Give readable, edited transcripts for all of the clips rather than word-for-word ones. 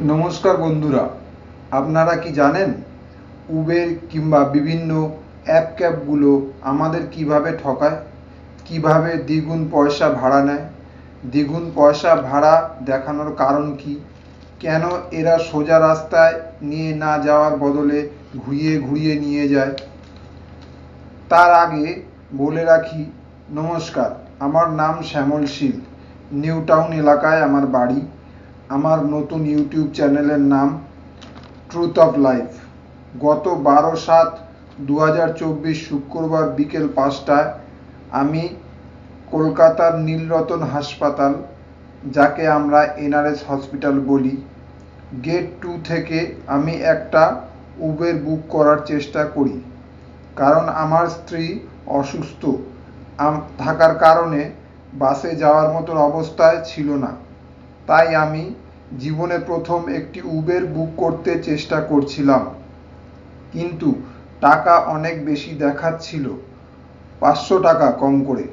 নমস্কার বন্ধুরা, আপনারা কি জানেন উবের কিংবা বিভিন্ন অ্যাপ ক্যাবগুলো আমাদের কিভাবে ঠকায়, কিভাবে দ্বিগুণ পয়সা ভাড়া নেয়, দ্বিগুণ পয়সা ভাড়া দেখানোর কারণ কি, কেন এরা সোজা রাস্তায় নিয়ে না যাওয়ার বদলে ঘুরিয়ে ঘুরিয়ে নিয়ে যায়। তার আগে বলে রাখি, নমস্কার, আমার নাম শ্যামল শীল। নিউ টাউন এলাকায় আমার বাড়ি। আমার নতুন ইউটিউব চ্যানেলের নাম ট্রুথ অফ লাইফ। গত 12/7/2024 শুক্রবার বিকেল 5টায় আমি কলকাতার নীলরতন হাসপাতাল, যাকে আমরা এনআরএস হসপিটাল বলি, গেট 2 থেকে আমি একটা উবের বুক করার চেষ্টা করি। কারণ আমার স্ত্রী অসুস্থ থাকার কারণে বাসে যাওয়ার মতন অবস্থায় ছিল না। তাই আমি জীবনে প্রথম একটি উবের বুক করতে চেষ্টা করছিলাম, কিন্তু টাকা অনেক বেশি দেখাচ্ছিল, 500 টাকা কম করে।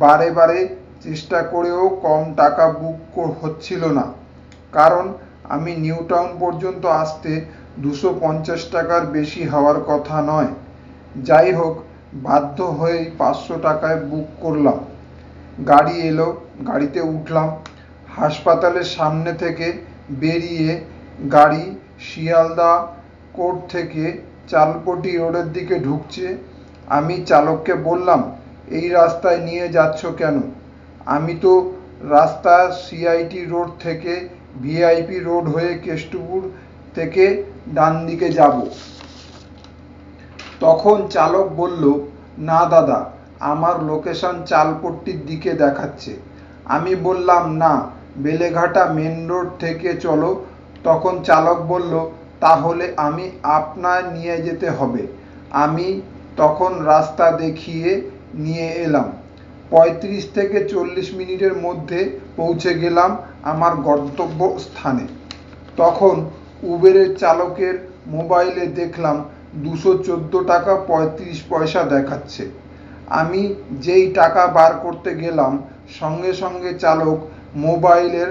বারে বারে চেষ্টা করেও কম টাকা বুক হচ্ছিল না, কারণ আমি নিউ টাউন পর্যন্ত আসতে 250 টাকার বেশি হওয়ার কথা নয়। যাই হোক, বাধ্য হয়েই 500 টাকায় বুক করলাম। গাড়ি এলো, গাড়িতে উঠলাম। হাসপাতালের সামনে থেকে বেরিয়ে গাড়ি শিয়ালদা কোর্ট থেকে চালপটি রোডের দিকে ঢুকছে। আমি চালককে বললাম, এই রাস্তায় নিয়ে যাচ্ছ কেন? আমি তো রাস্তা সিআইটি রোড থেকে ভিআইপি রোড হয়ে কেষ্টপুর থেকে ডান দিকে যাব। তখন চালক বলল, না দাদা, আমার লোকেশন চালপট্টির দিকে দেখাচ্ছে। আমি বললাম, না, বেলেঘাটা মেন রোড থেকে চলো। তখন চালক বলল, তাহলে আমি আপনায় নিয়ে যেতে হবে। আমি তখন রাস্তা দেখিয়ে নিয়ে এলাম। 35 থেকে 40 মিনিটের মধ্যে পৌঁছে গেলাম আমার গন্তব্য স্থানে। তখন উবেরের চালকের মোবাইলে দেখলাম 214 টাকা 35 পয়সা দেখাচ্ছে। আমি যেই টাকা বার করতে গেলাম, সঙ্গে সঙ্গে চালক মোবাইলের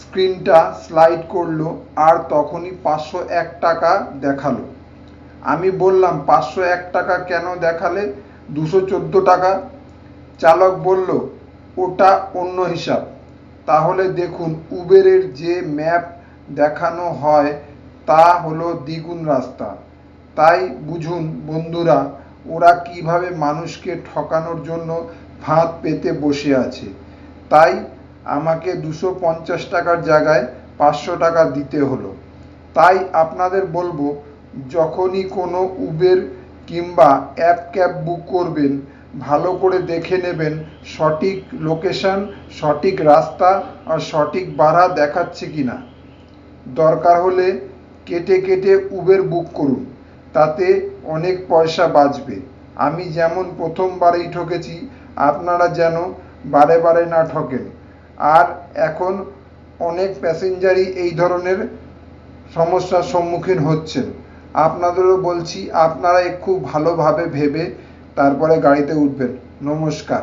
স্ক্রিনটা স্লাইড করলো, আর তখনই 501 টাকা দেখালো। আমি বললাম, 501 টাকা কেন দেখালে? 214 টাকা। চালক বলল, ওটা অন্য হিসাব। তাহলে দেখুন, উবেরের যে ম্যাপ দেখানো হয় তা হলো দ্বিগুণ রাস্তা। তাই বুঝুন বন্ধুরা, ওরা কিভাবে মানুষকে ঠকানোর জন্য ফাঁদ পেতে বসে আছে। তাই আমাকে 250 টাকার জায়গায় 500 টাকা দিতে হলো। তাই আপনাদের বলবো, যখনই কোনো উবের কিংবা অ্যাপ ক্যাব বুক করবেন, ভালো করে দেখে নেবেন সঠিক লোকেশন, সঠিক রাস্তা আর সঠিক ভাড়া দেখাচ্ছে কিনা। দরকার হলে কেটে কেটে উবের বুক করুন, তাতে অনেক পয়সা বাঁচবে। আমি যেমন প্রথমবারেই ঠকেছি, আপনারা যেন বারে বারে না ঠকেন। আর এখন অনেক প্যাসেঞ্জারই এই ধরনের সমস্যার সম্মুখীন হচ্ছেন। আপনাদেরও বলছি, আপনারা একটু ভালোভাবে ভেবে তারপরে গাড়িতে উঠবেন। নমস্কার।